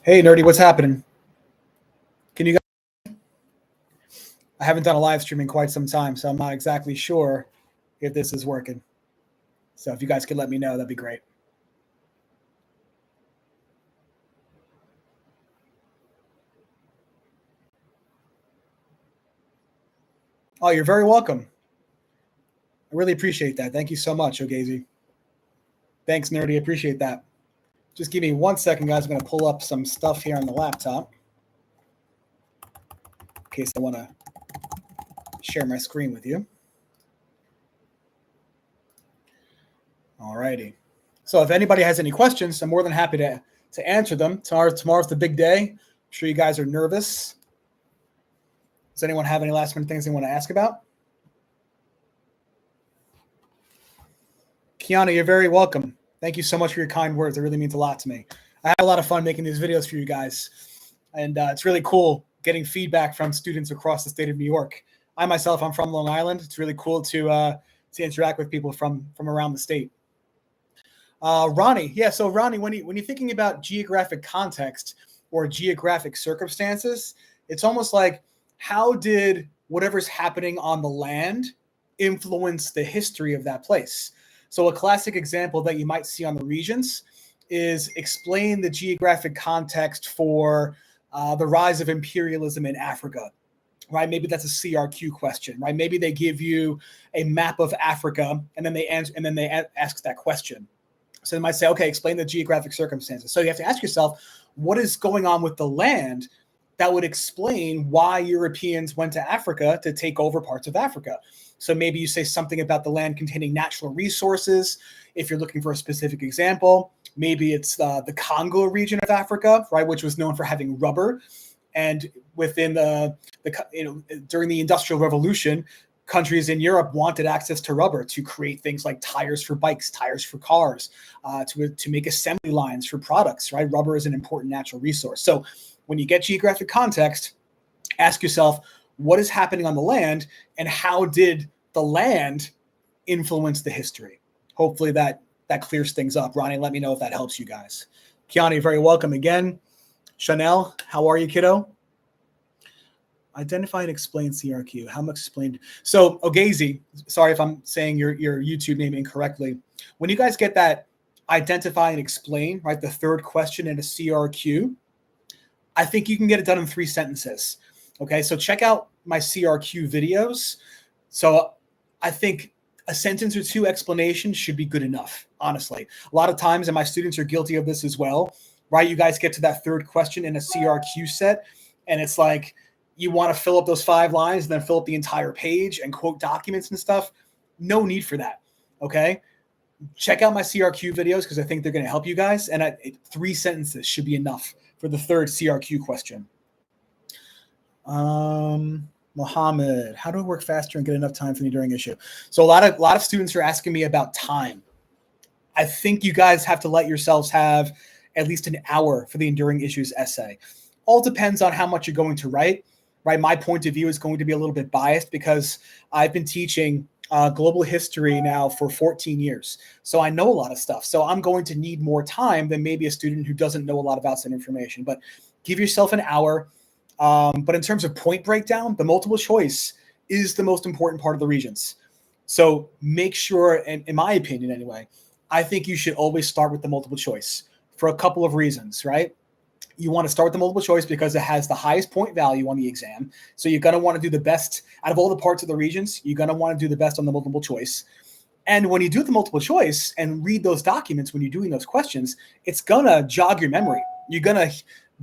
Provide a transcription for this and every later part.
Hey, Nerdy, what's happening? Can you guys? I haven't done a live stream in quite some time, so I'm not exactly sure if this is working. So if you guys could let me know, that'd be great. Oh, you're very welcome. I really appreciate that. Thank you so much, Ogazy. Thanks, Nerdy. Appreciate that. Just give me 1 second, guys. I'm going to pull up some stuff here on the laptop in case I want to share my screen with you. All righty. So if anybody has any questions, I'm more than happy to answer them. Tomorrow's the big day. I'm sure you guys are nervous. Does anyone have any last minute things they want to ask about? Kiana, you're very welcome. Thank you so much for your kind words. It really means a lot to me. I have a lot of fun making these videos for you guys. And it's really cool getting feedback from students across the state of New York. I'm from Long Island. It's really cool to interact with people from around the state. Ronnie, yeah. So Ronnie, when you're thinking about geographic context or geographic circumstances, it's almost like, how did whatever's happening on the land influence the history of that place? So a classic example that you might see on the Regents is explain the geographic context for the rise of imperialism in Africa, right? Maybe that's a CRQ question, right? Maybe they give you a map of Africa and then they ask that question. So they might say, okay, explain the geographic circumstances. So you have to ask yourself, what is going on with the land that would explain why Europeans went to Africa to take over parts of Africa? So maybe you say something about the land containing natural resources. If you're looking for a specific example, maybe it's the Congo region of Africa, right, which was known for having rubber. And within during the Industrial Revolution, countries in Europe wanted access to rubber to create things like tires for bikes, tires for cars, to make assembly lines for products, right? Rubber is an important natural resource. So when you get geographic context, ask yourself, what is happening on the land and how did the land influence the history? Hopefully that clears things up. Ronnie, let me know if that helps you guys. Kiani, very welcome again. Chanel, how are you, kiddo? Identify and explain CRQ. How much explained? So Ogazy, sorry if I'm saying your YouTube name incorrectly. When you guys get that identify and explain, right, the third question in a CRQ, I think you can get it done in 3 sentences. Okay, so check out my CRQ videos. So I think a sentence or 2 explanation should be good enough, honestly. A lot of times, and my students are guilty of this as well, right? You guys get to that third question in a CRQ set, and it's like you want to fill up those 5 lines and then fill up the entire page and quote documents and stuff. No need for that, okay? Check out my CRQ videos because I think they're going to help you guys, and 3 sentences should be enough for the third CRQ question. Mohammed, how do I work faster and get enough time for the enduring issue? So a lot of students are asking me about time. I think you guys have to let yourselves have at least an hour for the enduring issues essay. All depends on how much you're going to write, right? My point of view is going to be a little bit biased because I've been teaching global history now for 14 years. So I know a lot of stuff. So I'm going to need more time than maybe a student who doesn't know a lot about some information. But give yourself an hour. But in terms of point breakdown, the multiple choice is the most important part of the Regents. So make sure, and in my opinion anyway, I think you should always start with the multiple choice for a couple of reasons, right? You want to start with the multiple choice because it has the highest point value on the exam. So you're going to want to do the best out of all the parts of the Regents. You're going to want to do the best on the multiple choice. And when you do the multiple choice and read those documents, when you're doing those questions, it's going to jog your memory. You're going to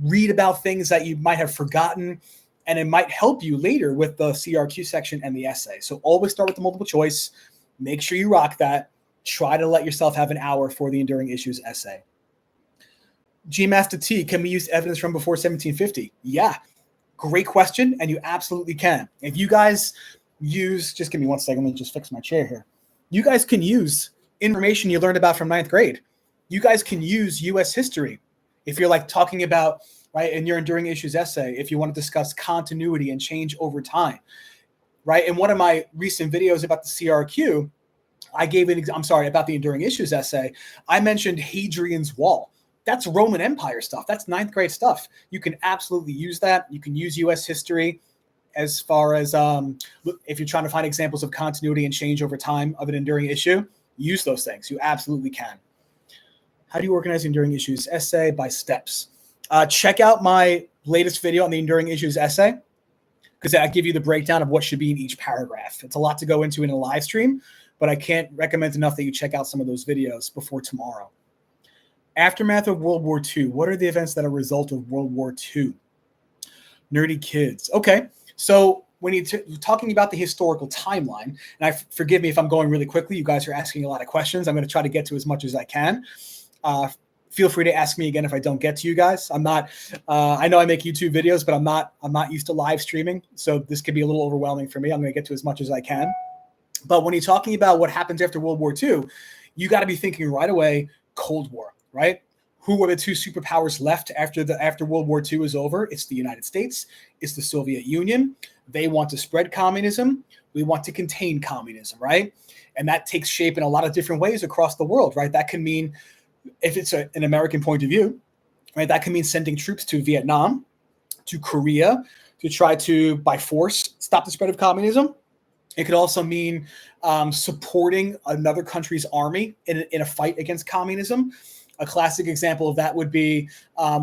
read about things that you might have forgotten, and it might help you later with the CRQ section and the essay. So always start with the multiple choice. Make sure you rock that. Try to let yourself have an hour for the enduring issues essay. G Master T, can we use evidence from before 1750? Yeah, great question, and you absolutely can. If you guys use, just give me 1 second, let me just fix my chair here. You guys can use information you learned about from 9th grade. You guys can use U.S. history. If you're like talking about, right, in your enduring issues essay, if you want to discuss continuity and change over time, right? In one of my recent videos about the CRQ, I gave I'm sorry, about the enduring issues essay. I mentioned Hadrian's Wall. That's Roman Empire stuff. That's ninth grade stuff. You can absolutely use that. You can use U.S. history as far as if you're trying to find examples of continuity and change over time of an enduring issue, use those things. You absolutely can. How do you organize enduring issues essay? By steps. Check out my latest video on the enduring issues essay, because I give you the breakdown of what should be in each paragraph. It's a lot to go into in a live stream, but I can't recommend enough that you check out some of those videos before tomorrow. Aftermath of World War II. What are the events that are a result of World War II? Nerdy kids. Okay, so when you're talking about the historical timeline, and forgive me if I'm going really quickly, you guys are asking a lot of questions. I'm going to try to get to as much as I can. Feel free to ask me again if I don't get to you guys. I'm not. I know I make YouTube videos, but I'm not used to live streaming, so this could be a little overwhelming for me. I'm going to get to as much as I can. But when you're talking about what happens after World War II, you got to be thinking right away Cold War, right? Who were the two superpowers left after World War II is over? It's the United States. It's the Soviet Union. They want to spread communism. We want to contain communism, right? And that takes shape in a lot of different ways across the world, right? That can mean, if it's an American point of view, right, that can mean sending troops to Vietnam, to Korea, to try to, by force, stop the spread of communism. It could also mean supporting another country's army in a fight against communism. A classic example of that would be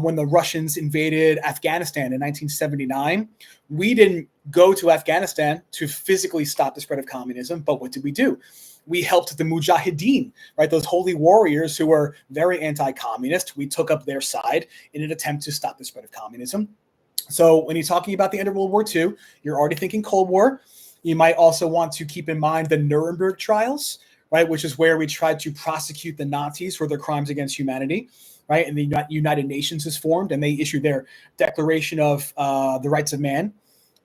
when the Russians invaded Afghanistan in 1979. We didn't go to Afghanistan to physically stop the spread of communism, but what did we do? We helped the Mujahideen, right? Those holy warriors who were very anti-communist. We took up their side in an attempt to stop the spread of communism. So when you're talking about the end of World War II, you're already thinking Cold War. You might also want to keep in mind the Nuremberg trials, right, which is where we tried to prosecute the Nazis for their crimes against humanity, right? And the United Nations is formed, and they issued their Declaration of the Rights of Man,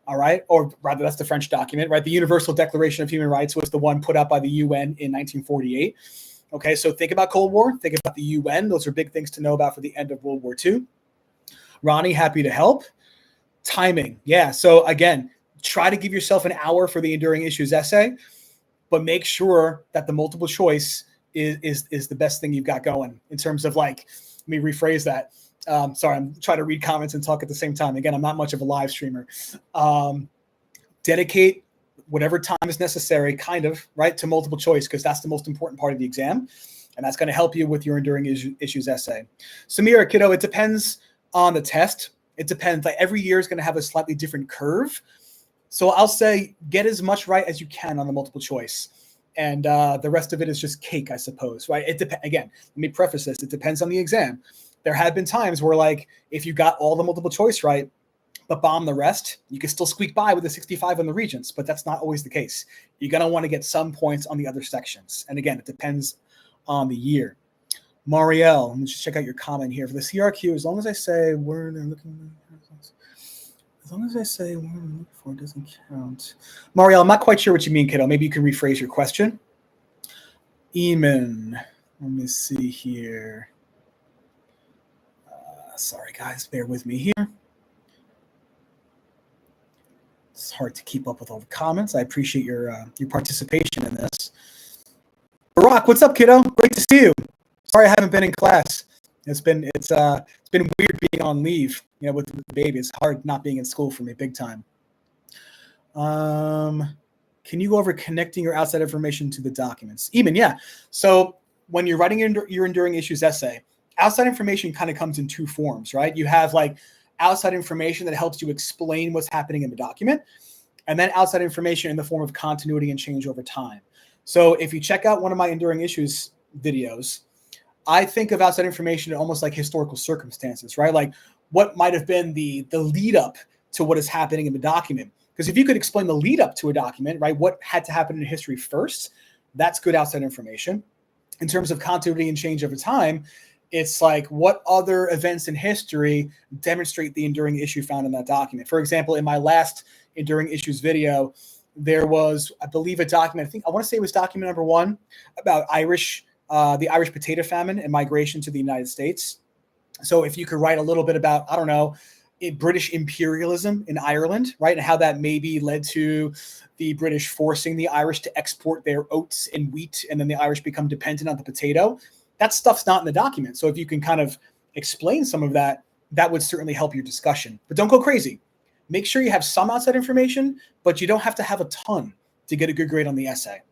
all right? Or rather, that's the French document, right? The Universal Declaration of Human Rights was the one put out by the UN in 1948. Okay, so think about Cold War, think about the UN. Those are big things to know about for the end of World War II. Ronnie, happy to help. Timing, yeah. So again, try to give yourself an hour for the enduring issues essay, but make sure that the multiple choice is the best thing you've got going in terms of, like, let me rephrase that. Sorry, I'm trying to read comments and talk at the same time. Again, I'm not much of a live streamer. Dedicate whatever time is necessary, kind of, right, to multiple choice, because that's the most important part of the exam. And that's going to help you with your enduring issues essay. Samira, kiddo, it depends on the test. It depends. Like, every year is going to have a slightly different curve. So I'll say get as much right as you can on the multiple choice. And the rest of it is just cake, I suppose, right? Again, let me preface this. It depends on the exam. There have been times where, like, if you got all the multiple choice right, but bomb the rest, you can still squeak by with a 65 on the Regents, but that's not always the case. You're going to want to get some points on the other sections. And again, it depends on the year. Marielle, let me just check out your comment here. For the CRQ, as long as I say where they're looking, as long as I say what I'm looking for, it doesn't count. Marielle, I'm not quite sure what you mean, kiddo. Maybe you can rephrase your question. Eamon, let me see here. Sorry, guys, bear with me here. It's hard to keep up with all the comments. I appreciate your participation in this. Barack, what's up, kiddo? Great to see you. Sorry I haven't been in class. It's been weird being on leave, with the baby. It's hard not being in school for me, big time. Can you go over connecting your outside information to the documents? Even, yeah. So when you're writing your enduring issues essay, outside information kind of comes in two forms, right? You have, like, outside information that helps you explain what's happening in the document, and then outside information in the form of continuity and change over time. So if you check out one of my enduring issues videos, I think of outside information almost like historical circumstances, right? Like, what might have been the lead up to what is happening in the document. Because if you could explain the lead up to a document, right, what had to happen in history first, that's good outside information. In terms of continuity and change over time, it's like, what other events in history demonstrate the enduring issue found in that document? For example, in my last enduring issues video, there was, I believe, a document, I want to say it was document number 1, about the Irish potato famine and migration to the United States. So if you could write a little bit about, I don't know, British imperialism in Ireland, right? And how that maybe led to the British forcing the Irish to export their oats and wheat, and then the Irish become dependent on the potato. That stuff's not in the document. So if you can kind of explain some of that, that would certainly help your discussion. But don't go crazy. Make sure you have some outside information, but you don't have to have a ton to get a good grade on the essay.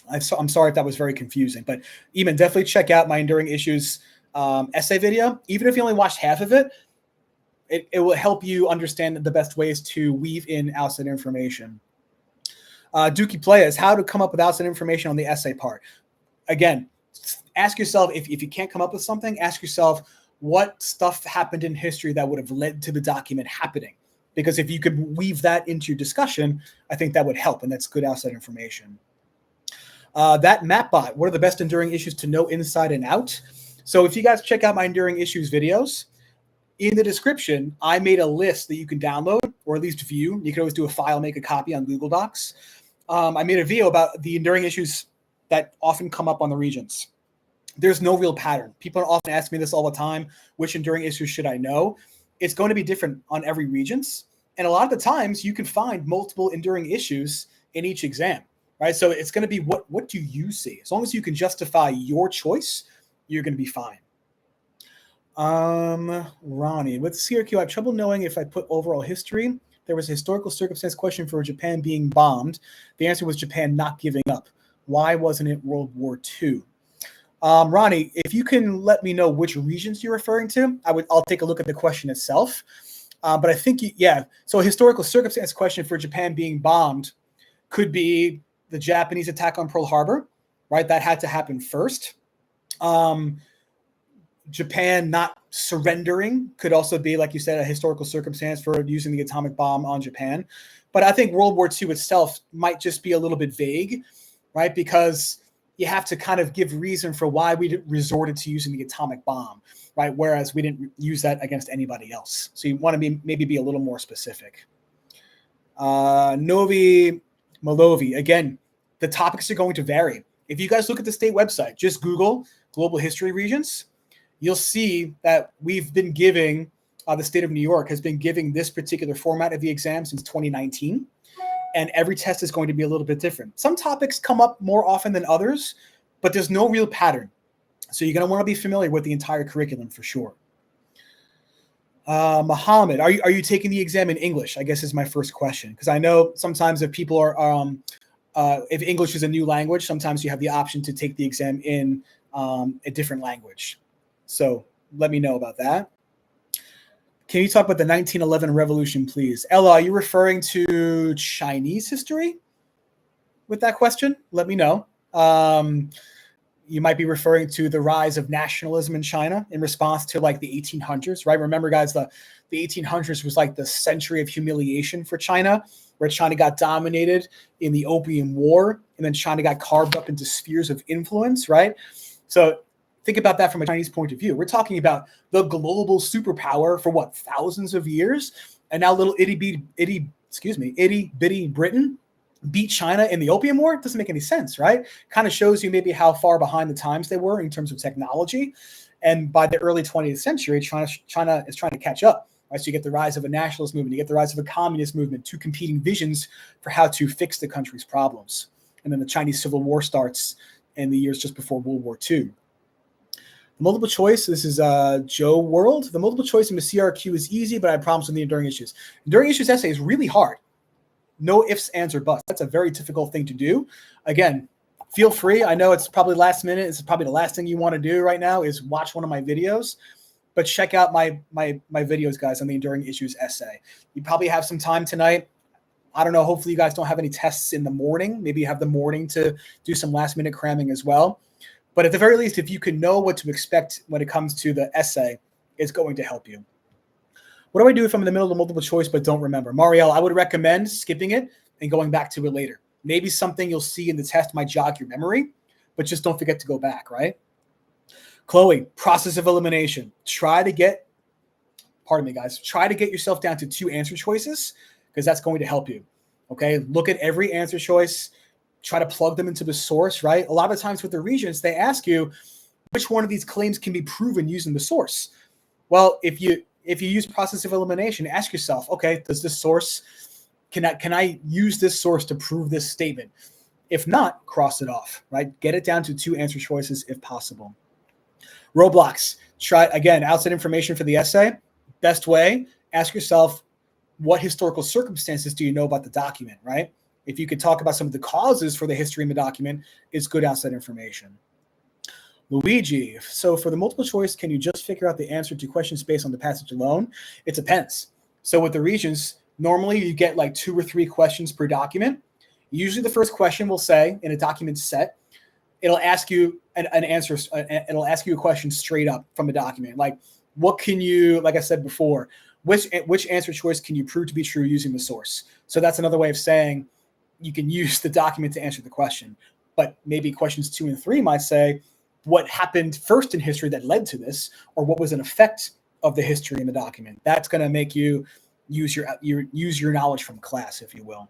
I'm sorry if that was very confusing, but Eamon, definitely check out my Enduring Issues essay video. Even if you only watched half of it, it will help you understand the best ways to weave in outside information. Dookie Playas, how to come up with outside information on the essay part. Again, ask yourself, if you can't come up with something, ask yourself what stuff happened in history that would have led to the document happening. Because if you could weave that into your discussion, I think that would help, and that's good outside information. That Mapbot, what are the best enduring issues to know inside and out? So if you guys check out my Enduring Issues videos, in the description, I made a list that you can download or at least view. You can always do a file, make a copy on Google Docs. I made a video about the enduring issues that often come up on the Regents. There's no real pattern. People often ask me this all the time, which enduring issues should I know? It's going to be different on every Regents. And a lot of the times you can find multiple enduring issues in each exam, right? So it's going to be what do you see? As long as you can justify your choice, you're going to be fine. Ronnie, with CRQ, I have trouble knowing if I put overall history. There was a historical circumstance question for Japan being bombed. The answer was Japan not giving up. Why wasn't it World War II? Ronnie, if you can let me know which regions you're referring to, I'll take a look at the question itself. But I think, so a historical circumstance question for Japan being bombed could be the Japanese attack on Pearl Harbor, right? That had to happen first. Japan not surrendering could also be, like you said, a historical circumstance for using the atomic bomb on Japan. But I think World War II itself might just be a little bit vague, right? Because you have to kind of give reason for why we resorted to using the atomic bomb, right? Whereas we didn't use that against anybody else. So you want to maybe be a little more specific. Novi Malovi, again, the topics are going to vary. If you guys look at the state website, just Google Global History Regions, you'll see that we've been giving, the state of New York has been giving this particular format of the exam since 2019. And every test is going to be a little bit different. Some topics come up more often than others, but there's no real pattern. So you're going to want to be familiar with the entire curriculum for sure. Mohammed, are you taking the exam in English? I guess is my first question. Because I know sometimes if people are, if English is a new language, sometimes you have the option to take the exam in a different language. So let me know about that. Can you talk about the 1911 revolution, please? Ella, are you referring to Chinese history with that question? Let me know. You might be referring to the rise of nationalism in China in response to like the 1800s, right? Remember, guys, the 1800s was like the century of humiliation for China, where China got dominated in the Opium War, and then China got carved up into spheres of influence, right? So think about that from a Chinese point of view. We're talking about the global superpower for what, thousands of years, and now little itty bitty Britain beat China in the Opium War. It doesn't make any sense, right? Kind of shows you maybe how far behind the times they were in terms of technology. And by the early 20th century, China is trying to catch up. Right? So you get the rise of a nationalist movement, you get the rise of a communist movement, two competing visions for how to fix the country's problems. And then the Chinese Civil War starts in the years just before World War II. The multiple choice, this is Joe World. The multiple choice in the CRQ is easy, but I promise with the enduring issues. Enduring issues essay is really hard. No ifs, ands, or buts. That's a very difficult thing to do. Again, feel free. I know it's probably last minute. It's probably the last thing you want to do right now is watch one of my videos. But check out my videos, guys, on the enduring issues essay. You probably have some time tonight. I don't know. Hopefully you guys don't have any tests in the morning. Maybe you have the morning to do some last minute cramming as well. But at the very least, if you can know what to expect when it comes to the essay, it's going to help you. What do I do if I'm in the middle of the multiple choice but don't remember? Marielle, I would recommend skipping it and going back to it later. Maybe something you'll see in the test might jog your memory, but just don't forget to go back, right? Chloe, process of elimination. Try to get yourself down to 2 answer choices because that's going to help you, okay? Look at every answer choice. Try to plug them into the source, right? A lot of times with the Regents, they ask you which one of these claims can be proven using the source. Well, if you if you use process of elimination, ask yourself, okay, does this source, can I use this source to prove this statement? If not, cross it off, right? Get it down to 2 answer choices if possible. Roadblocks. Try, again, outside information for the essay. Best way, ask yourself, what historical circumstances do you know about the document, right? If you could talk about some of the causes for the history in the document, it's good outside information. Luigi, so for the multiple choice, can you just figure out the answer to questions based on the passage alone? It depends. So with the Regents, normally you get like 2 or 3 questions per document. Usually the first question will say, in a document set, it'll ask you an answer, it'll ask you a question straight up from the document. Like, what can you, like I said before, which answer choice can you prove to be true using the source? So that's another way of saying you can use the document to answer the question. But maybe questions 2 and 3 might say, what happened first in history that led to this, or what was an effect of the history in the document? That's going to make you use your knowledge from class, if you will.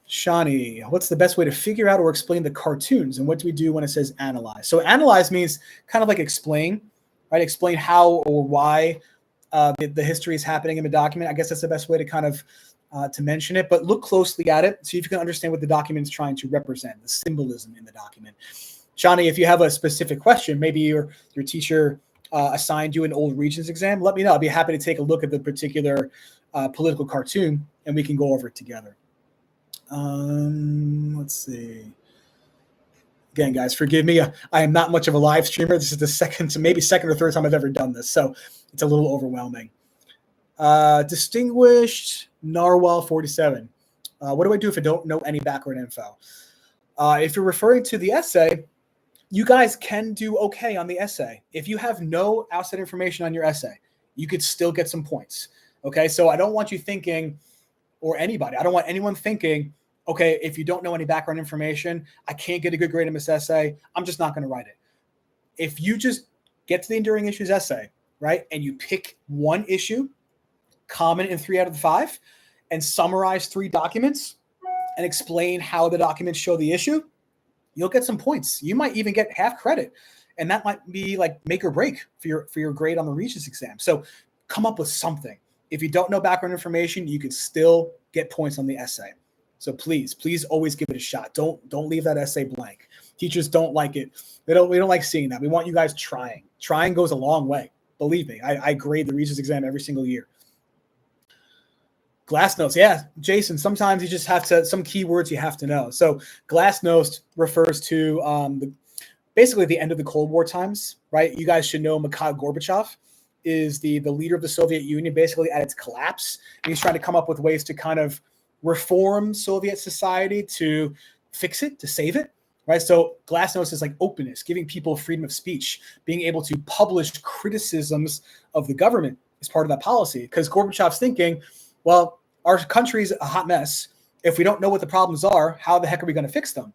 Shani, what's the best way to figure out or explain the cartoons, and what do we do when it says analyze? So analyze means kind of like explain, right? Explain how or why the history is happening in the document. I guess that's the best way to kind of to mention it, but look closely at it, see if you can understand what the document is trying to represent, the symbolism in the document. Shani, if you have a specific question, maybe your teacher assigned you an old Regents exam, let me know. I'd be happy to take a look at the particular political cartoon, and we can go over it together. Let's see. Again, guys, forgive me. I am not much of a live streamer. This is the second or third time I've ever done this, so it's a little overwhelming. Distinguished Narwhal 47. What do I do if I don't know any background info? If you're referring to the essay, you guys can do okay on the essay. If you have no outside information on your essay, you could still get some points. Okay, so I don't want you thinking, or anybody, I don't want anyone thinking, okay, if you don't know any background information, I can't get a good grade in this essay, I'm just not going to write it. If you just get to the enduring issues essay, right, and you pick one issue, common in 3 out of the 5, and summarize 3 documents and explain how the documents show the issue, you'll get some points. You might even get half credit, and that might be like make or break for your grade on the Regents exam. So come up with something. If you don't know background information, you could still get points on the essay. So please always give it a shot. Don't leave that essay blank. Teachers don't like it. We don't like seeing that. We want you guys trying. Trying goes a long way. Believe me, I grade the Regents exam every single year. Glass notes, yeah, Jason, sometimes you just have to, some keywords you have to know. So glass notes refers to basically the end of the Cold War times, right? You guys should know Mikhail Gorbachev is the leader of the Soviet Union, basically at its collapse. And he's trying to come up with ways to kind of reform Soviet society, to fix it, to save it, right? So glasnost is like openness, giving people freedom of speech, being able to publish criticisms of the government is part of that policy. Because Gorbachev's thinking, well, our country's a hot mess. If we don't know what the problems are, how the heck are we going to fix them?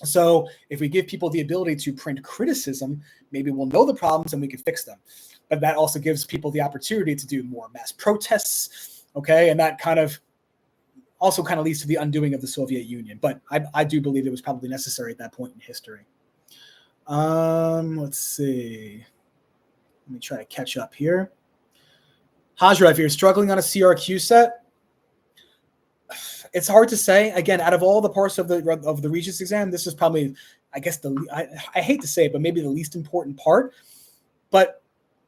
So if we give people the ability to print criticism, maybe we'll know the problems and we can fix them. But that also gives people the opportunity to do more mass protests, okay? And that kind of also kind of leads to the undoing of the Soviet Union. But I do believe it was probably necessary at that point in history. Let's see. Let me try to catch up here. Hajra, if you're struggling on a CRQ set, it's hard to say. Again, out of all the parts of the Regents exam, this is probably, I guess, I hate to say it, but maybe the least important part. But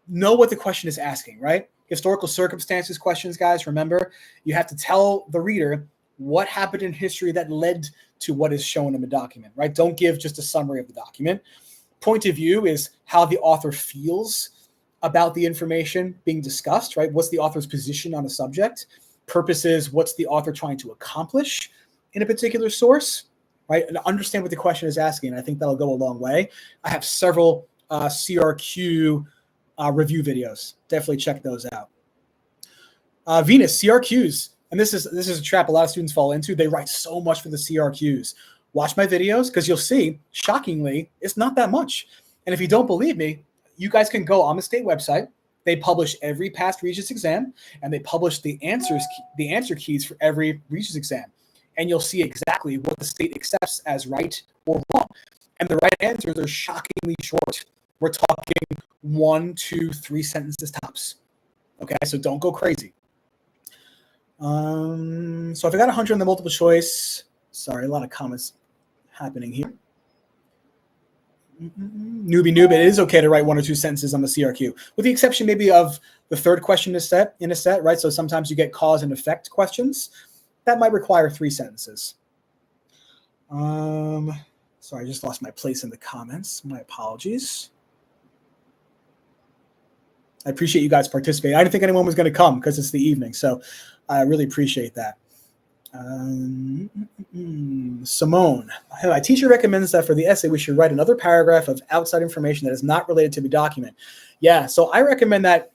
know what the question is asking, right? Historical circumstances questions, guys, remember, you have to tell the reader what happened in history that led to what is shown in the document, right? Don't give just a summary of the document. Point of view is how the author feels about the information being discussed, right? What's the author's position on a subject? Purpose is, what's the author trying to accomplish in a particular source, right? And understand what the question is asking. And I think that'll go a long way. I have several CRQ review videos. Definitely check those out. Venus, CRQs. And this is a trap a lot of students fall into. They write so much for the CRQs. Watch my videos because you'll see, shockingly, it's not that much. And if you don't believe me, you guys can go on the state website. They publish every past Regents exam, and they publish the answer keys for every Regents exam. And you'll see exactly what the state accepts as right or wrong. And the right answers are shockingly short. We're talking 1, 2, 3 sentences tops. Okay, so don't go crazy. So if I got 100 on the multiple choice, sorry, a lot of comments happening here. Newbie noob, it is okay to write 1 or 2 sentences on the CRQ, with the exception maybe of the third question in a set, right? So sometimes you get cause and effect questions that might require 3 sentences. Sorry, I just lost my place in the comments. My apologies. I appreciate you guys participating. I didn't think anyone was going to come because it's the evening, so I really appreciate that. Simone, my teacher recommends that for the essay, we should write another paragraph of outside information that is not related to the document. Yeah, so I recommend that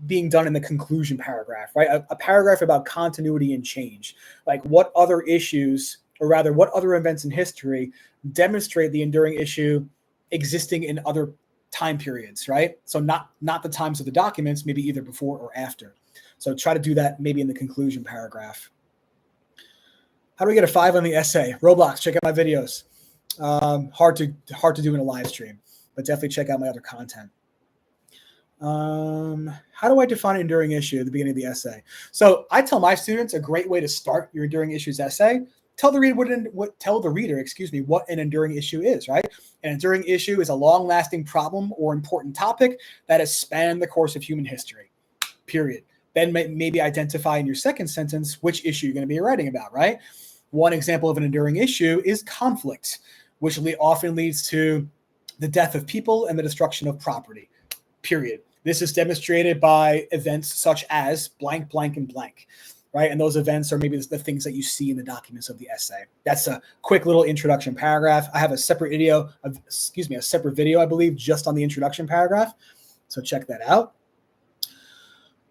being done in the conclusion paragraph, right? A paragraph about continuity and change. Like what other issues, or rather what other events in history demonstrate the enduring issue existing in other time periods, right? So not the times of the documents, maybe either before or after. So try to do that maybe in the conclusion paragraph. How do we get a 5 on the essay? Roblox, check out my videos. Hard to do in a live stream, but definitely check out my other content. How do I define an enduring issue at the beginning of the essay? So I tell my students a great way to start your enduring issues essay. Tell the reader what an enduring issue is, right? An enduring issue is a long-lasting problem or important topic that has spanned the course of human history, period. Then maybe identify in your second sentence which issue you're going to be writing about, right? One example of an enduring issue is conflict, which often leads to the death of people and the destruction of property, period. This is demonstrated by events such as blank, blank, and blank, right? And those events are maybe the things that you see in the documents of the essay. That's a quick little introduction paragraph. I have a separate video, I believe, just on the introduction paragraph. So check that out.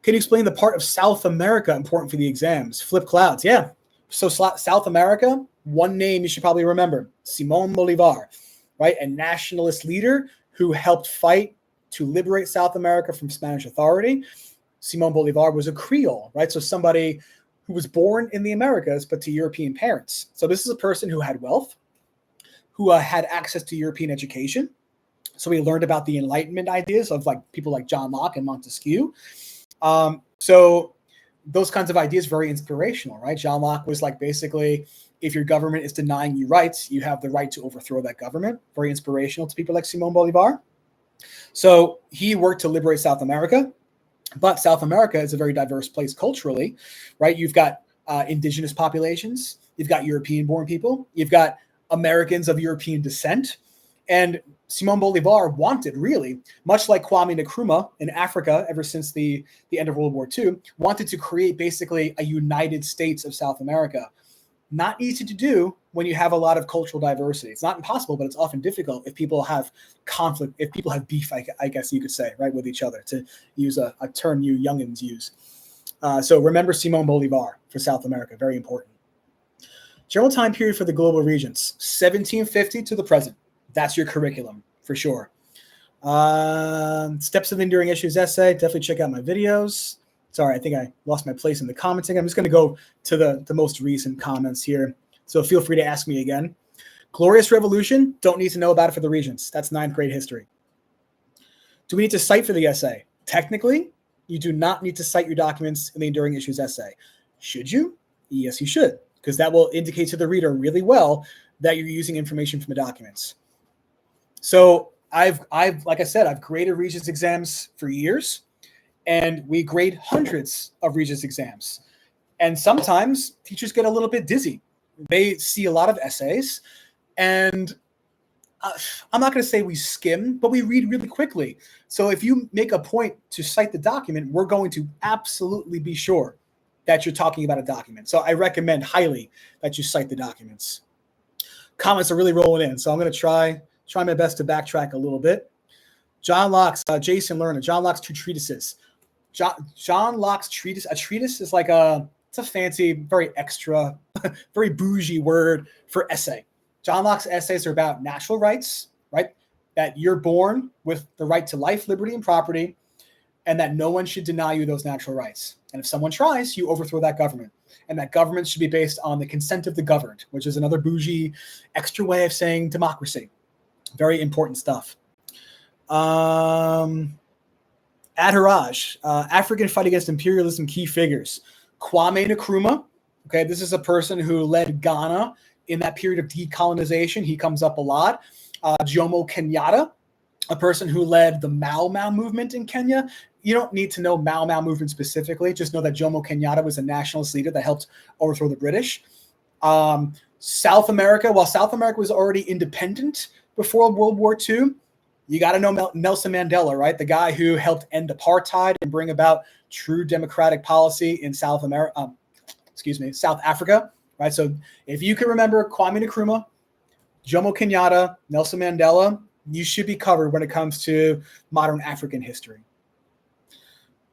Can you explain the part of South America important for the exams? Flip clouds, yeah. So South America, one name you should probably remember, Simón Bolívar, right? A nationalist leader who helped fight to liberate South America from Spanish authority. Simón Bolívar was a Creole, right? So somebody who was born in the Americas, but to European parents. So this is a person who had wealth, who had access to European education. So we learned about the Enlightenment ideas of like people like John Locke and Montesquieu. So those kinds of ideas, very inspirational, right? John Locke was like, basically, if your government is denying you rights, you have the right to overthrow that government. Very inspirational to people like Simón Bolívar. So he worked to liberate South America, but South America is a very diverse place culturally, right? You've got indigenous populations, you've got European-born people, you've got Americans of European descent, and Simón Bolívar wanted, really, much like Kwame Nkrumah in Africa ever since the end of World War II, wanted to create basically a United States of South America. Not easy to do when you have a lot of cultural diversity. It's not impossible, but it's often difficult if people have conflict, if people have beef, I guess you could say, right, with each other, to use a term you youngins use. So remember Simón Bolívar for South America, very important. General time period for the global regions, 1750 to the present. That's your curriculum, for sure. Steps of enduring issues essay, definitely check out my videos. Sorry, I think I lost my place in the commenting. I'm just going to go to the most recent comments here. So feel free to ask me again. Glorious Revolution, don't need to know about it for the Regents. That's 9th grade history. Do we need to cite for the essay? Technically, you do not need to cite your documents in the enduring issues essay. Should you? Yes, you should, because that will indicate to the reader really well that you're using information from the documents. So I've like I said, I've graded Regents exams for years, and we grade hundreds of Regents exams. And sometimes teachers get a little bit dizzy. They see a lot of essays, and I'm not going to say we skim, but we read really quickly. So if you make a point to cite the document, we're going to absolutely be sure that you're talking about a document. So I recommend highly that you cite the documents. Comments are really rolling in, so I'm going to try my best to backtrack a little bit. John Locke's, Jason Lerner, John Locke's 2 treatises. John Locke's treatise, a treatise is like it's a fancy, very extra, very bougie word for essay. John Locke's essays are about natural rights, right? That you're born with the right to life, liberty, and property, and that no one should deny you those natural rights. And if someone tries, you overthrow that government. And that government should be based on the consent of the governed, which is another bougie, extra way of saying democracy. Very important stuff. Adharaj, African fight against imperialism key figures. Kwame Nkrumah. Okay, this is a person who led Ghana in that period of decolonization. He comes up a lot. Jomo Kenyatta, a person who led the Mau Mau movement in Kenya. You don't need to know Mau Mau movement specifically. Just know that Jomo Kenyatta was a nationalist leader that helped overthrow the British. South America, while South America was already independent before World War II, you got to know Nelson Mandela, right? The guy who helped end apartheid and bring about true democratic policy in South Africa, right? So if you can remember Kwame Nkrumah, Jomo Kenyatta, Nelson Mandela, you should be covered when it comes to modern African history.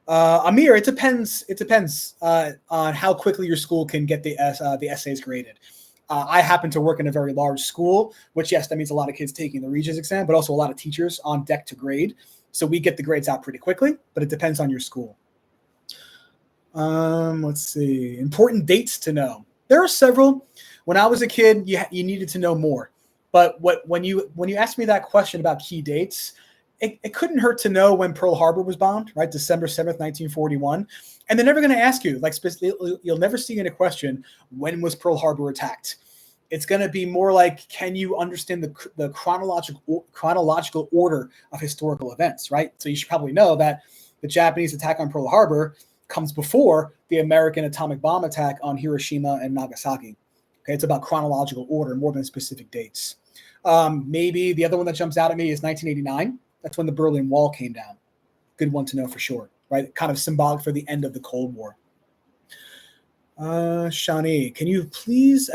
Amir, it depends. It depends on how quickly your school can get the essays graded. I happen to work in a very large school, which, yes, that means a lot of kids taking the Regents exam, but also a lot of teachers on deck to grade. So we get the grades out pretty quickly, but it depends on your school. Let's see. Important dates to know. There are several. When I was a kid, you needed to know more. But when you asked me that question about key dates, it couldn't hurt to know when Pearl Harbor was bombed, right? December 7th, 1941. And they're never going to ask you, like, you'll never see in a question, when was Pearl Harbor attacked? It's going to be more like, can you understand the chronological order of historical events, right? So you should probably know that the Japanese attack on Pearl Harbor comes before the American atomic bomb attack on Hiroshima and Nagasaki. Okay, it's about chronological order more than specific dates. Maybe the other one that jumps out at me is 1989. That's when the Berlin Wall came down. Good one to know for sure, right? Kind of symbolic for the end of the Cold War. Shani, can you please...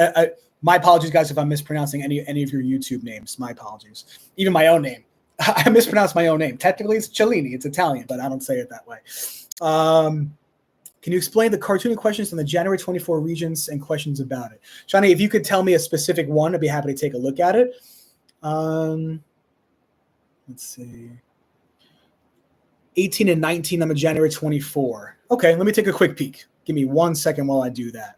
my apologies, guys, if I'm mispronouncing any of your YouTube names. My apologies. Even my own name. I mispronounced my own name. Technically, it's Cellini. It's Italian, but I don't say it that way. Can you explain the cartooning questions on the January 24 Regents and questions about it? Shani, if you could tell me a specific one, I'd be happy to take a look at it. Let's see. 18 and 19 on the January 24. Okay, let me take a quick peek. Give me 1 second while I do that.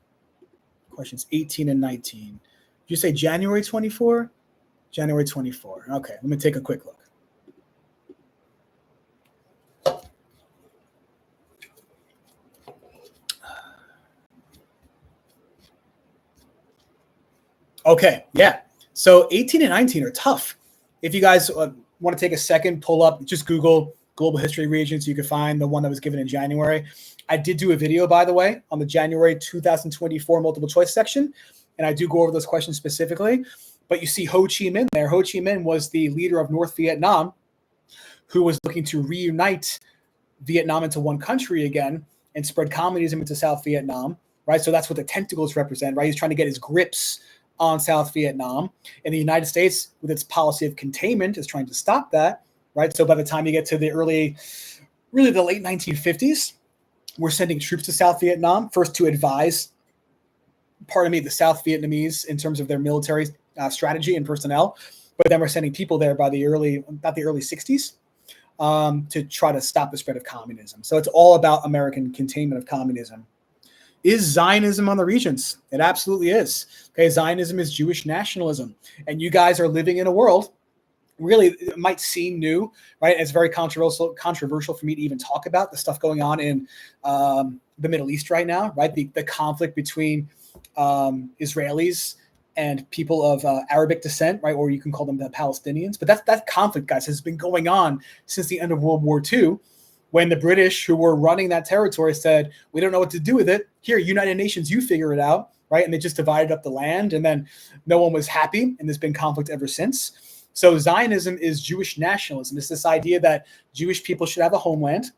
Questions 18 and 19. Did you say January 24? January 24. Okay, let me take a quick look. Okay, yeah. So 18 and 19 are tough. If you guys want to take a second, pull up, just Google Global History Regents. You can find the one that was given in January. I did do a video, by the way, on the January 2024 multiple choice section, and I do go over those questions specifically. But you see Ho Chi Minh there. Ho Chi Minh was the leader of North Vietnam who was looking to reunite Vietnam into one country again and spread communism into South Vietnam, right? So that's what the tentacles represent, right? He's trying to get his grips on South Vietnam. And the United States, with its policy of containment, is trying to stop that, right? So by the time you get to the late 1950s, we're sending troops to South Vietnam, first to advise, the South Vietnamese in terms of their military strategy and personnel. But then we're sending people there by about the early 60s to try to stop the spread of communism. So it's all about American containment of communism. Is Zionism on the Regents? It absolutely is. Okay, Zionism is Jewish nationalism. And you guys are living in a world, really, it might seem new, right? It's very controversial for me to even talk about the stuff going on in the Middle East right now, right? The conflict between Israelis and people of Arabic descent, right? Or you can call them the Palestinians. But that conflict, guys, has been going on since the end of World War II, when the British, who were running that territory, said, we don't know what to do with it. Here, United Nations, you figure it out, right? And they just divided up the land, and then no one was happy, and there's been conflict ever since. So Zionism is Jewish nationalism. It's this idea that Jewish people should have a homeland,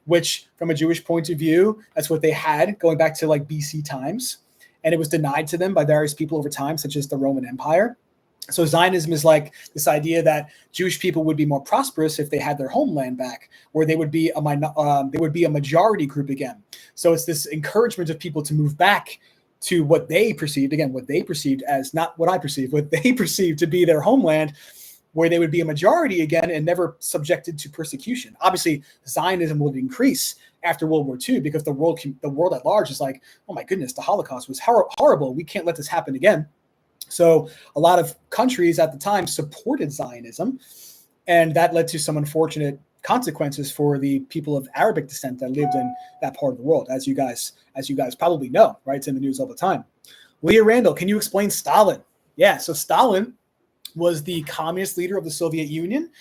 which from a Jewish point of view, that's what they had going back to like BC times. And it was denied to them by various people over time, such as the Roman Empire. So Zionism is like this idea that Jewish people would be more prosperous if they had their homeland back, where they would be a majority group again. So it's this encouragement of people to move back to what they perceived as, not what I perceived, what they perceived to be their homeland, where they would be a majority again and never subjected to persecution. Obviously, Zionism would increase after World War II because the world at large is like, oh my goodness, the Holocaust was horrible. We can't let this happen again. So a lot of countries at the time supported Zionism, and that led to some unfortunate consequences for the people of Arabic descent that lived in that part of the world, as you guys probably know, right? It's in the news all the time. Leah Randall, can you explain Stalin? Yeah, so Stalin was the communist leader of the Soviet Union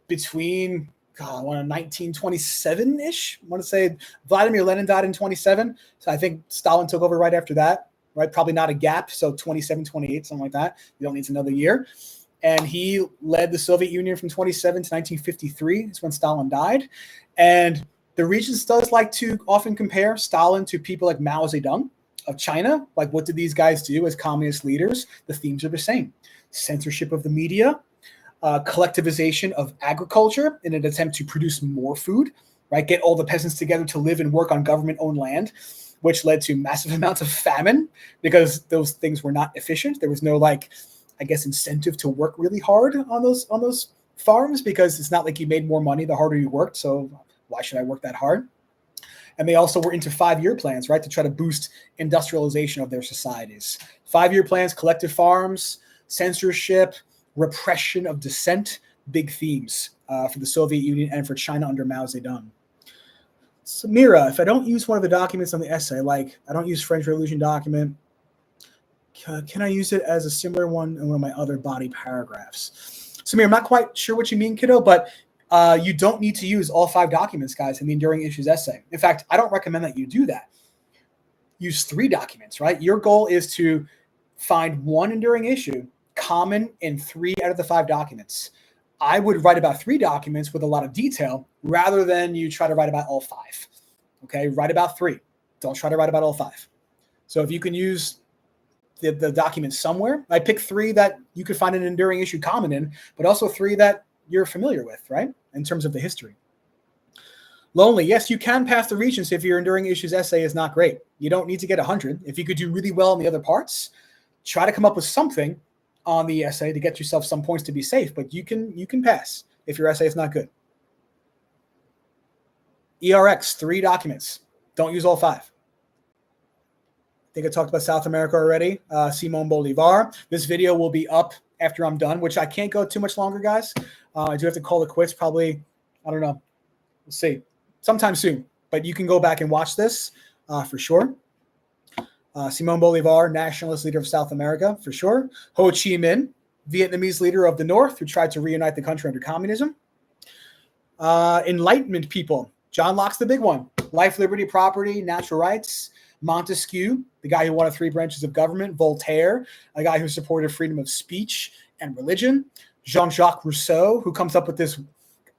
between 1927-ish. I want to say Vladimir Lenin died in 27. So I think Stalin took over right after that, right? Probably not a gap. So 27, 28, something like that. You don't need another year. And he led the Soviet Union from 27 to 1953. It's when Stalin died. And the Regents does like to often compare Stalin to people like Mao Zedong of China. Like, what did these guys do as communist leaders? The themes are the same. Censorship of the media, collectivization of agriculture in an attempt to produce more food, right? Get all the peasants together to live and work on government-owned land, which led to massive amounts of famine because those things were not efficient. There was no, incentive to work really hard on those farms because it's not like you made more money the harder you worked. So why should I work that hard? And they also were into 5-year plans, right, to try to boost industrialization of their societies. 5-year plans, collective farms, censorship, repression of dissent, big themes for the Soviet Union and for China under Mao Zedong. Samira, if I don't use one of the documents on the essay, like I don't use French Revolution document, can I use it as a similar one in one of my other body paragraphs? Samir, I'm not quite sure what you mean, kiddo, but you don't need to use all 5 documents, guys, in the Enduring Issues essay. In fact, I don't recommend that you do that. Use 3 documents, right? Your goal is to find one enduring issue common in 3 out of the 5 documents. I would write about 3 documents with a lot of detail rather than you try to write about all 5. Okay, write about 3. Don't try to write about all 5. So if you can use the document somewhere, I pick 3 that you could find an enduring issue common in, but also 3 that you're familiar with, right? In terms of the history. Lonely, yes, you can pass the Regents if your enduring issues essay is not great. You don't need to get 100. If you could do really well in the other parts, try to come up with something on the essay to get yourself some points to be safe, but you can pass if your essay is not good. ERX, 3 documents. Don't use all 5. I think I talked about South America already. Simón Bolívar. This video will be up after I'm done, which I can't go too much longer, guys. I do have to call it quits probably, I don't know. We'll see. Sometime soon. But you can go back and watch this for sure. Simón Bolívar, nationalist leader of South America, for sure. Ho Chi Minh, Vietnamese leader of the North who tried to reunite the country under communism. Enlightenment people. John Locke's the big one. Life, liberty, property, natural rights. Montesquieu, the guy who wanted 3 branches of government. Voltaire, a guy who supported freedom of speech and religion. Jean-Jacques Rousseau, who comes up with this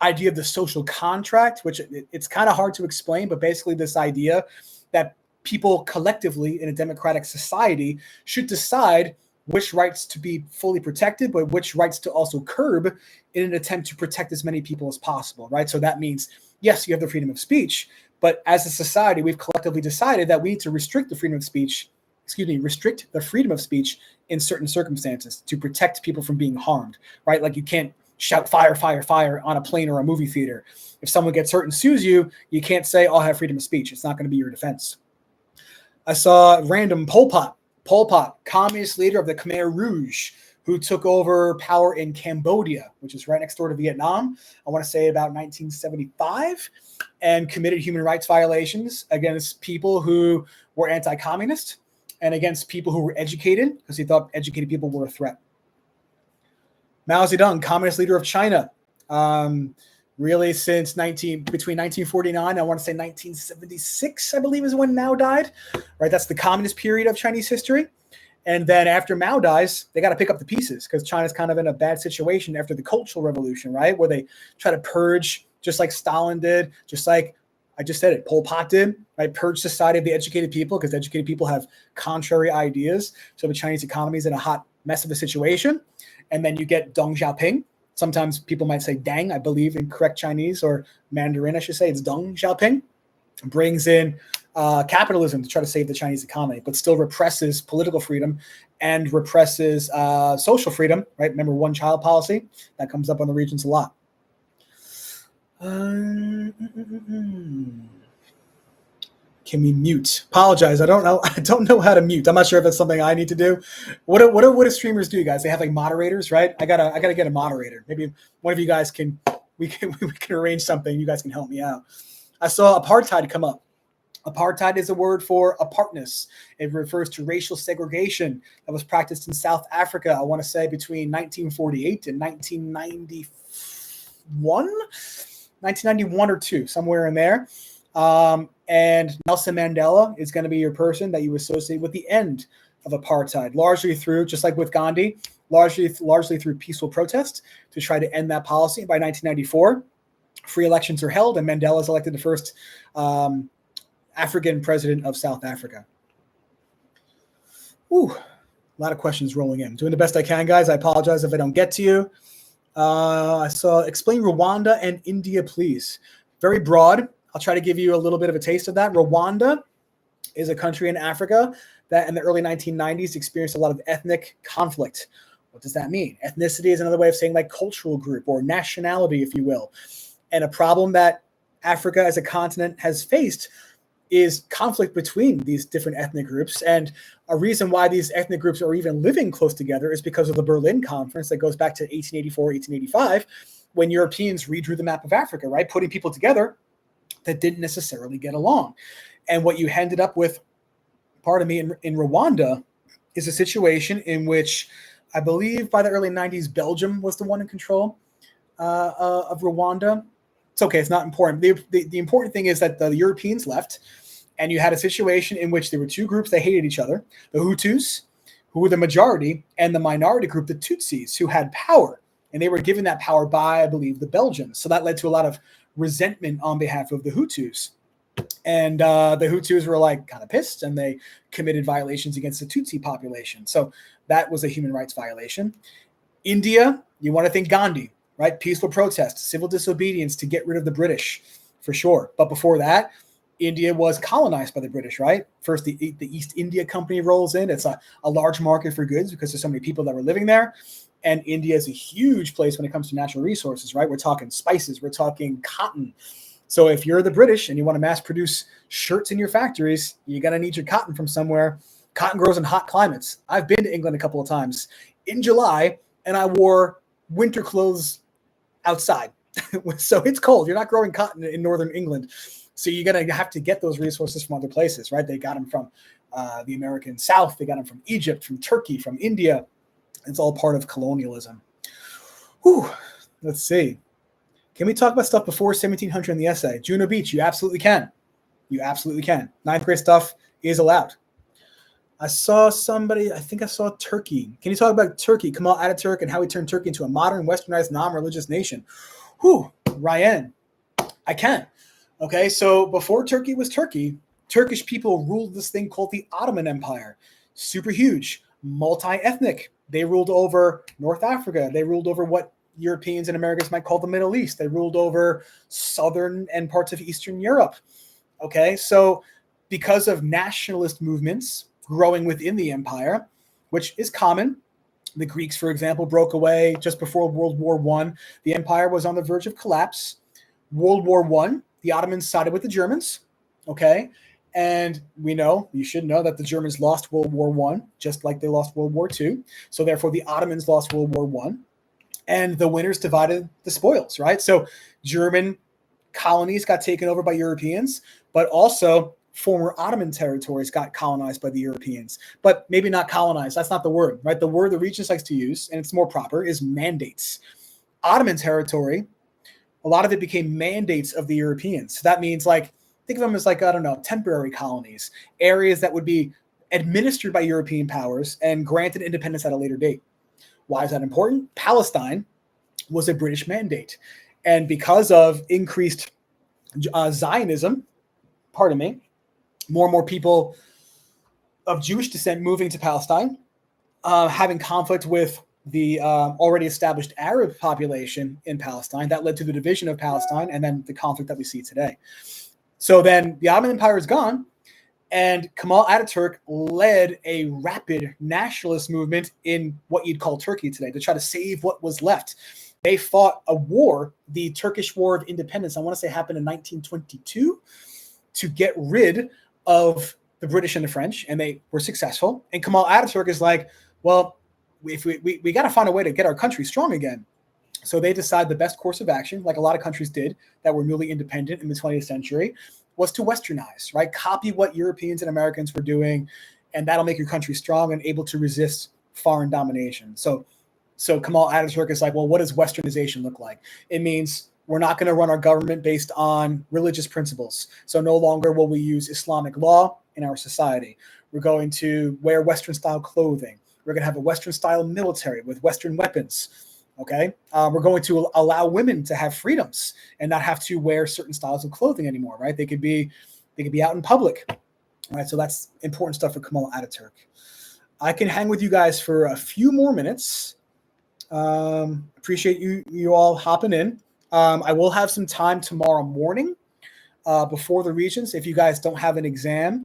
idea of the social contract, which it's kind of hard to explain, but basically this idea that people collectively in a democratic society should decide which rights to be fully protected, but which rights to also curb in an attempt to protect as many people as possible, right? So that means, yes, you have the freedom of speech, but as a society, we've collectively decided that we need to restrict the freedom of speech in certain circumstances to protect people from being harmed, right? Like you can't shout fire, fire, fire on a plane or a movie theater. If someone gets hurt and sues you, you can't say, oh, I have freedom of speech. It's not going to be your defense. I saw random Pol Pot, communist leader of the Khmer Rouge, who took over power in Cambodia, which is right next door to Vietnam, I want to say about 1975, and committed human rights violations against people who were anti-communist and against people who were educated because he thought educated people were a threat. Mao Zedong, communist leader of China, really since between 1949, I want to say 1976, I believe is when Mao died, right? That's the communist period of Chinese history. And then after Mao dies, they got to pick up the pieces because China's kind of in a bad situation after the Cultural Revolution, right? Where they try to purge, just like Stalin did, just like I just said it, Pol Pot did, right? Purge society of the educated people because educated people have contrary ideas. So the Chinese economy is in a hot mess of a situation. And then you get Deng Xiaoping. Sometimes people might say Deng, I believe in correct Chinese or Mandarin, I should say. It's Deng Xiaoping. Brings in capitalism to try to save the Chinese economy, but still represses political freedom and represses social freedom, right? Remember one-child policy? That comes up on the Regents a lot. Can we mute? Apologize. I don't know how to mute. I'm not sure if it's something I need to do. What do streamers do, guys? They have like moderators, right? I gotta get a moderator. Maybe one of you guys can we can arrange something. You guys can help me out. I saw apartheid come up. Apartheid is a word for apartness. It refers to racial segregation that was practiced in South Africa, I want to say between 1948 and 1991 or two, somewhere in there. And Nelson Mandela is going to be your person that you associate with the end of apartheid, largely through, just like with Gandhi, largely through peaceful protest to try to end that policy. By 1994, free elections are held, and Mandela is elected the first African president of South Africa. Ooh, a lot of questions rolling in. Doing the best I can, guys. I apologize if I don't get to you. I saw explain Rwanda and India, please. Very broad. I'll try to give you a little bit of a taste of that. Rwanda is a country in Africa that in the early 1990s experienced a lot of ethnic conflict. What does that mean? Ethnicity is another way of saying like cultural group or nationality, if you will. And a problem that Africa as a continent has faced is conflict between these different ethnic groups. And a reason why these ethnic groups are even living close together is because of the Berlin Conference that goes back to 1884, 1885, when Europeans redrew the map of Africa, right? Putting people together that didn't necessarily get along. And what you ended up with, in Rwanda is a situation in which I believe by the early 90s, Belgium was the one in control of Rwanda. It's okay. It's not important. The important thing is that the Europeans left, and you had a situation in which there were two groups that hated each other: the Hutus, who were the majority, and the minority group, the Tutsis, who had power, and they were given that power by, I believe, the Belgians. So that led to a lot of resentment on behalf of the Hutus, and the Hutus were like kind of pissed, and they committed violations against the Tutsi population. So that was a human rights violation. India, you want to think Gandhi. Right? Peaceful protest, civil disobedience to get rid of the British, for sure. But before that, India was colonized by the British, right? First, the East India Company rolls in. It's a large market for goods because there's so many people that were living there. And India is a huge place when it comes to natural resources, right? We're talking spices. We're talking cotton. So if you're the British and you want to mass produce shirts in your factories, you're going to need your cotton from somewhere. Cotton grows in hot climates. I've been to England a couple of times in July, and I wore winter clothes outside. So it's cold. You're not growing cotton in northern England. So you're going to have to get those resources from other places, right? They got them from the American South. They got them from Egypt, from Turkey, from India. It's all part of colonialism. Whew. Let's see. Can we talk about stuff before 1700 in the essay? Juno Beach, you absolutely can. You absolutely can. Ninth grade stuff is allowed. I saw somebody, I think I saw Turkey. Can you talk about Turkey, Kemal Ataturk, and how he turned Turkey into a modern, westernized, non-religious nation? Whew, Ryan, I can. Okay, so before Turkey was Turkey, Turkish people ruled this thing called the Ottoman Empire. Super huge, multi-ethnic. They ruled over North Africa. They ruled over what Europeans and Americans might call the Middle East. They ruled over southern and parts of Eastern Europe. Okay, so because of nationalist movements growing within the empire, which is common. The Greeks, for example, broke away just before World War I. The empire was on the verge of collapse. World War I, the Ottomans sided with the Germans, okay? And you should know that the Germans lost World War I, just like they lost World War II. So therefore, the Ottomans lost World War I. And the winners divided the spoils, right? So German colonies got taken over by Europeans, but also former Ottoman territories got colonized by the Europeans, but maybe not colonized. That's not the word, right? The word the Regents likes to use, and it's more proper, is mandates. Ottoman territory, a lot of it became mandates of the Europeans. So that means think of them as temporary colonies, areas that would be administered by European powers and granted independence at a later date. Why is that important? Palestine was a British mandate. And because of increased Zionism, more and more people of Jewish descent moving to Palestine, having conflict with the already established Arab population in Palestine, that led to the division of Palestine and then the conflict that we see today. So then the Ottoman Empire is gone, and Kemal Ataturk led a rapid nationalist movement in what you'd call Turkey today to try to save what was left. They fought a war, the Turkish War of Independence, I want to say happened in 1922, to get rid of the British and the French, and they were successful. And Kemal Ataturk is like, well, if we got to find a way to get our country strong again. So they decide the best course of action, like a lot of countries did that were newly independent in the 20th century, was to westernize, right? Copy what Europeans and Americans were doing, and that'll make your country strong and able to resist foreign domination. So Kemal Ataturk is like, well, what does westernization look like? It means we're not going to run our government based on religious principles. So no longer will we use Islamic law in our society. We're going to wear Western-style clothing. We're going to have a Western-style military with Western weapons. Okay, we're going to allow women to have freedoms and not have to wear certain styles of clothing anymore. Right? They could be out in public. Right? So that's important stuff for Kemal Ataturk. I can hang with you guys for a few more minutes. Appreciate you all hopping in. I will have some time tomorrow morning before the Regents. If you guys don't have an exam,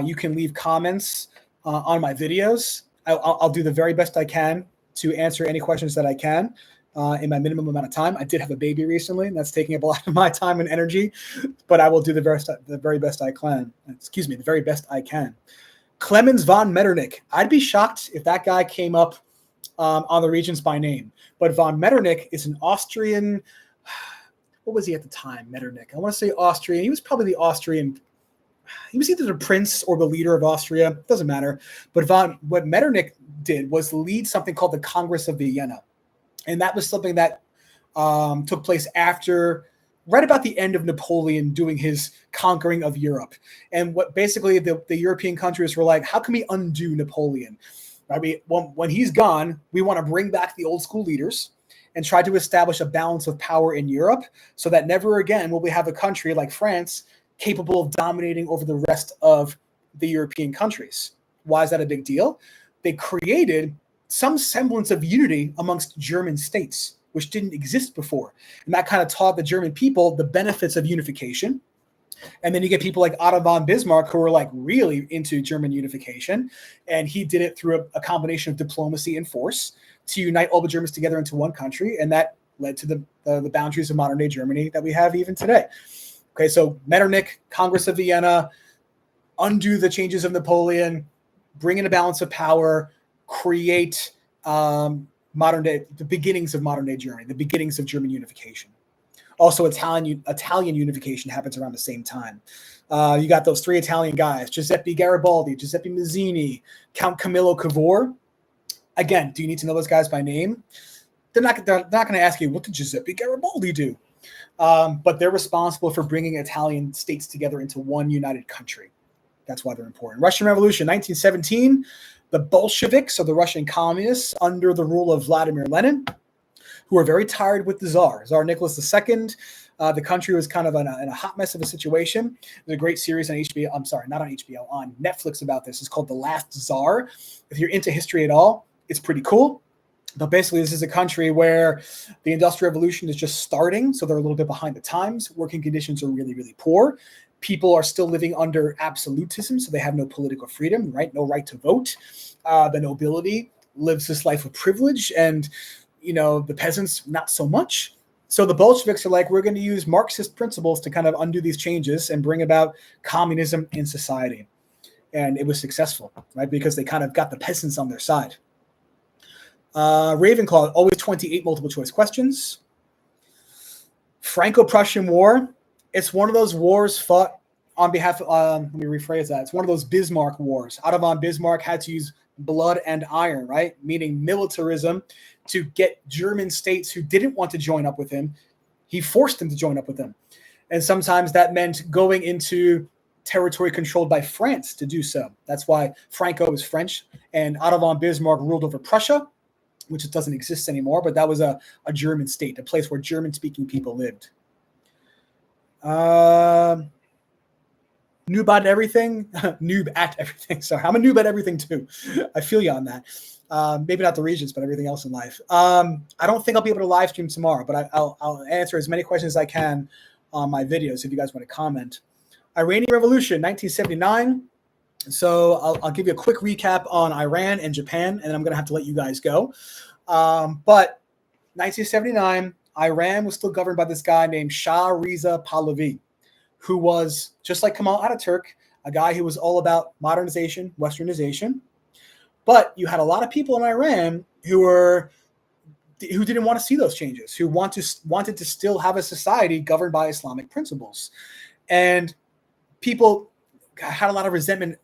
you can leave comments on my videos. I'll do the very best I can to answer any questions that I can in my minimum amount of time. I did have a baby recently, and that's taking up a lot of my time and energy, but I will do the very best I can. Excuse me, the very best I can. Clemens von Metternich. I'd be shocked if that guy came up on the Regents by name. But von Metternich is an Austrian. What was he at the time? Metternich. I want to say Austrian. He was probably the Austrian. He was either the prince or the leader of Austria. Doesn't matter. But what Metternich did was lead something called the Congress of Vienna. And that was something that took place right about the end of Napoleon doing his conquering of Europe. And what basically the European countries were like, how can we undo Napoleon? I mean, when he's gone, we want to bring back the old school leaders and try to establish a balance of power in Europe so that never again will we have a country like France capable of dominating over the rest of the European countries. Why is that a big deal? They created some semblance of unity amongst German states, which didn't exist before. And that kind of taught the German people the benefits of unification. And then you get people like Otto von Bismarck who were like really into German unification. And he did it through a combination of diplomacy and force to unite all the Germans together into one country. And that led to the boundaries of modern day Germany that we have even today. Okay, so Metternich, Congress of Vienna, undo the changes of Napoleon, bring in a balance of power, create the beginnings of modern day Germany, the beginnings of German unification. Also, Italian unification happens around the same time. You got those three Italian guys, Giuseppe Garibaldi, Giuseppe Mazzini, Count Camillo Cavour. Again, do you need to know those guys by name? They're not going to ask you, what did Giuseppe Garibaldi do? But they're responsible for bringing Italian states together into one united country. That's why they're important. Russian Revolution, 1917. The Bolsheviks, or the Russian communists, under the rule of Vladimir Lenin, who were very tired with the Tsar Nicholas II. The country was kind of in a hot mess of a situation. There's a great series on HBO. I'm sorry, not on HBO, on Netflix about this. It's called The Last Tsar. If you're into history at all, it's pretty cool. But basically, this is a country where the Industrial Revolution is just starting, so they're a little bit behind the times. Working conditions are really, really poor. People are still living under absolutism, so they have no political freedom, right? No right to vote. The nobility lives this life of privilege, and the peasants, not so much. So the Bolsheviks are like, we're going to use Marxist principles to kind of undo these changes and bring about communism in society. And it was successful, right? Because they kind of got the peasants on their side. Ravenclaw, always 28 multiple choice questions. Franco-Prussian War. It's one of those wars fought on behalf of, let me rephrase that. It's one of those Bismarck wars. Otto von Bismarck had to use blood and iron, right? Meaning militarism to get German states who didn't want to join up with him. He forced them to join up with him. And sometimes that meant going into territory controlled by France to do so. That's why Franco is French and Otto von Bismarck ruled over Prussia, which doesn't exist anymore, but that was a German state, a place where German-speaking people lived. Noob at everything. Noob at everything. Sorry, I'm a noob at everything too. I feel you on that. Maybe not the Regents, but everything else in life. I don't think I'll be able to live stream tomorrow, but I'll answer as many questions as I can on my videos if you guys want to comment. Iranian Revolution, 1979. So I'll give you a quick recap on Iran and Japan, and then I'm going to have to let you guys go. But 1979, Iran was still governed by this guy named Shah Reza Pahlavi, who was, just like Kemal Ataturk, a guy who was all about modernization, westernization. But you had a lot of people in Iran who were who didn't want to see those changes, who wanted to still have a society governed by Islamic principles. And people had a lot of resentment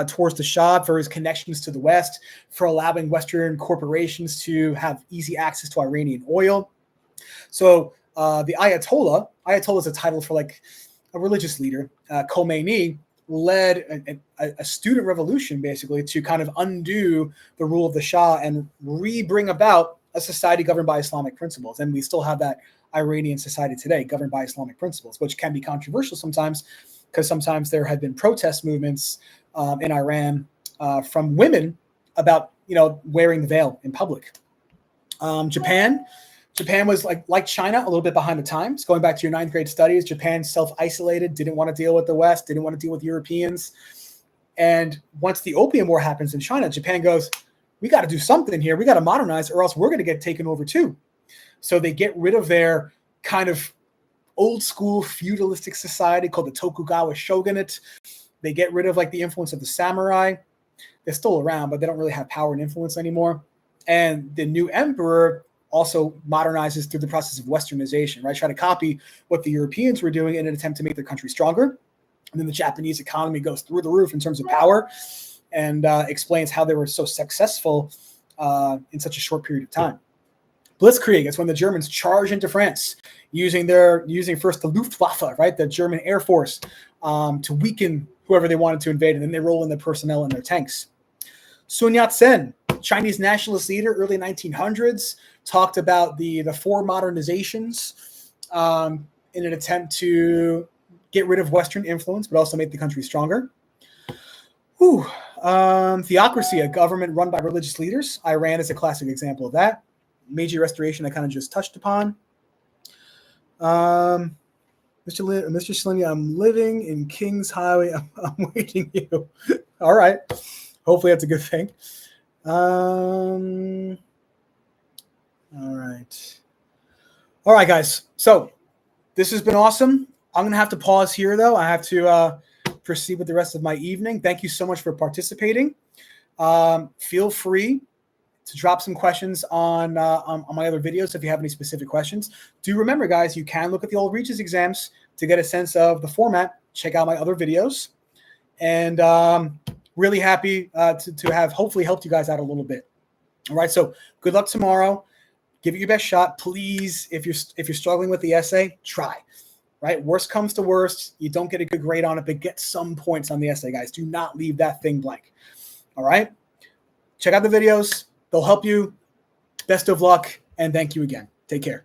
towards the Shah for his connections to the West, for allowing Western corporations to have easy access to Iranian oil. So the Ayatollah is a title for like a religious leader, Khomeini, led a student revolution basically to kind of undo the rule of the Shah and bring about a society governed by Islamic principles. And we still have that Iranian society today governed by Islamic principles, which can be controversial sometimes, because sometimes there have been protest movements in Iran from women about, wearing the veil in public. Japan was like China, a little bit behind the times. Going back to your 9th grade studies, Japan self-isolated, didn't want to deal with the West, didn't want to deal with Europeans. And once the Opium War happens in China, Japan goes, we got to do something here. We got to modernize, or else we're going to get taken over too. So they get rid of their kind of old school feudalistic society called the Tokugawa shogunate. They get rid of like the influence of the samurai. They're still around, but they don't really have power and influence anymore. And the new emperor also modernizes through the process of westernization, right? Try to copy what the Europeans were doing in an attempt to make their country stronger. And then the Japanese economy goes through the roof in terms of power, and explains how they were so successful in such a short period of time. Blitzkrieg is when the Germans charge into France using first the Luftwaffe, right, the German Air Force, to weaken whoever they wanted to invade, and then they roll in their personnel and their tanks. Sun Yat-sen, Chinese nationalist leader, early 1900s, talked about the 4 modernizations in an attempt to get rid of Western influence, but also make the country stronger. Theocracy, a government run by religious leaders. Iran is a classic example of that. Meiji Restoration, I kind of just touched upon. Mr. Cellini, I'm living in Kings Highway. I'm waiting you. All right. Hopefully that's a good thing. All right, guys. So this has been awesome. I'm going to have to pause here, though. I have to proceed with the rest of my evening. Thank you so much for participating. Feel free to drop some questions on my other videos if you have any specific questions. Do remember, guys, you can look at the old Regents exams to get a sense of the format. Check out my other videos. And really happy to have hopefully helped you guys out a little bit. All right, so good luck tomorrow. Give it your best shot. Please, if you're struggling with the essay, try. Right? Worst comes to worst, you don't get a good grade on it, but get some points on the essay, guys. Do not leave that thing blank. All right? Check out the videos. They'll help you. Best of luck, and thank you again. Take care.